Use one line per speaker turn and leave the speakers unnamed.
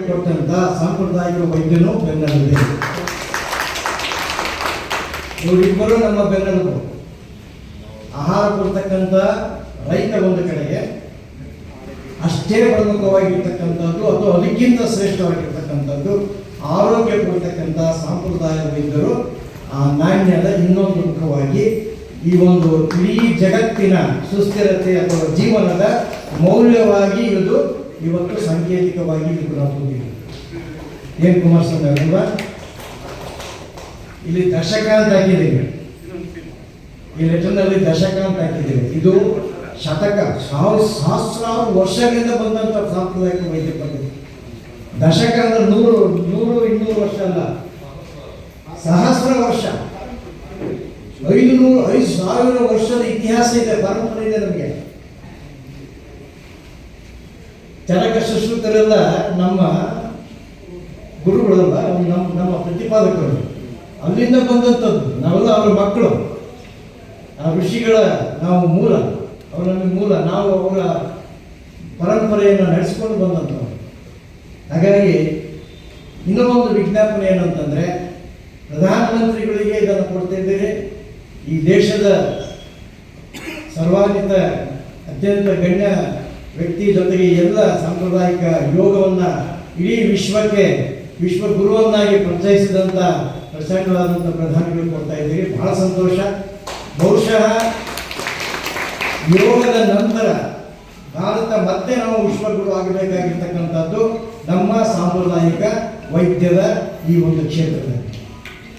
ಕೊಟ್ಟಂತ ಸಾಂಪ್ರದಾಯಿಕ ವೈದ್ಯನು ಬೆನ್ನೆಲುಬು. ಇವರಿಬ್ಬರು ನಮ್ಮ ಬೆನ್ನೆಲುಬು. ಆಹಾರ ಕೊಡ್ತಕ್ಕಂಥ ರೈತ ಒಂದು ಕಡೆಗೆ ಅಷ್ಟೇ ಪ್ರಮುಖವಾಗಿರ್ತಕ್ಕಂಥದ್ದು ಅಥವಾ ಅದಕ್ಕಿಂತ ಶ್ರೇಷ್ಠವಾಗಿರ್ತಕ್ಕಂಥದ್ದು ಆರೋಗ್ಯ ಕೊಡ್ತಕ್ಕಂಥ ಸಾಂಪ್ರದಾಯಿಕ ವೈದ್ಯರು ಆ ನಾಣ್ಯದ ಇನ್ನೊಂದು ಮುಖವಾಗಿ ಈ ಒಂದು ಇಡೀ ಜಗತ್ತಿನ ಸುಸ್ಥಿರತೆ ಅಥವಾ ಜೀವನದ ಮೌಲ್ಯವಾಗಿ ಇದು ಇವತ್ತು ಸಾಂಕೇತಿಕವಾಗಿ ಹೊಂದಿದೆ. ಏನು ಕುಮಾರಸ್ವಾಮಿ ಅಲ್ವಾ, ಇಲ್ಲಿ ದಶಕ ಅಂತ ಹಾಕಿದ್ದೀವಿ, ಈ ಲೆಟರ್ನಲ್ಲಿ ದಶಕ ಅಂತ ಹಾಕಿದ್ದೀವಿ. ಇದು ಶತಕ, ಸಹಸ್ರಾರು ವರ್ಷಗಳಿಂದ ಬಂದಂಥ ಸಾಂಪ್ರದಾಯಿಕ ವೈದ್ಯ ಪದ್ಧತಿ. ದಶಕ ಅಂದ್ರೆ 100-200 ವರ್ಷ ಅಲ್ಲ, ಸಹಸ್ರ ವರ್ಷ, 5,000 ವರ್ಷದ ಇತಿಹಾಸ ಇದೆ, ಪರಂಪರೆ ಇದೆ ನಮಗೆ. ಚರಕ ಸುಶ್ರುತರೆಲ್ಲ ನಮ್ಮ ಗುರುಗಳಲ್ಲ, ನಮ್ಮ ಪ್ರತಿಪಾದಕರು, ಅಲ್ಲಿಂದ ಬಂದಂಥದ್ದು. ನಾವೆಲ್ಲ ಅವರ ಮಕ್ಕಳು, ಆ ಋಷಿಗಳ ನಾವು ಮೂಲ, ಅವರ ನಮಗೆ ಮೂಲ, ನಾವು ಅವರ ಪರಂಪರೆಯನ್ನು ನಡೆಸ್ಕೊಂಡು ಬಂದಂಥವ್ರು. ಹಾಗಾಗಿ ಇನ್ನೊಂದು ವಿಜ್ಞಾಪನೆ ಏನಂತಂದರೆ, ಪ್ರಧಾನಮಂತ್ರಿಗಳಿಗೆ ಇದನ್ನು ಕೊಡ್ತಿದ್ದೀರಿ. ಈ ದೇಶದ ಸರ್ವಾಧಿತ ಅತ್ಯಂತ ಗಣ್ಯ ವ್ಯಕ್ತಿ ಜೊತೆಗೆ ಎಲ್ಲ ಸಾಂಪ್ರದಾಯಿಕ ಯೋಗವನ್ನು ಇಡೀ ವಿಶ್ವಕ್ಕೆ ವಿಶ್ವಗುರುವನ್ನಾಗಿ ಪರಿಚಯಿಸಿದಂಥ ಪ್ರಚಂಡವಾದಂಥ ಪ್ರಧಾನಿಗಳು ಕೊಡ್ತಾ ಇದ್ದೀರಿ. ಬಹಳ ಸಂತೋಷ. ಬಹುಶಃ ಯೋಗದ ನಂತರ ಭಾರತ ಮತ್ತೆ ನಾವು ವಿಶ್ವಗುರು ಆಗಬೇಕಾಗಿರ್ತಕ್ಕಂಥದ್ದು ನಮ್ಮ ಸಾಂಪ್ರದಾಯಿಕ ವೈದ್ಯದ ಈ ಒಂದು ಕ್ಷೇತ್ರದಲ್ಲಿ.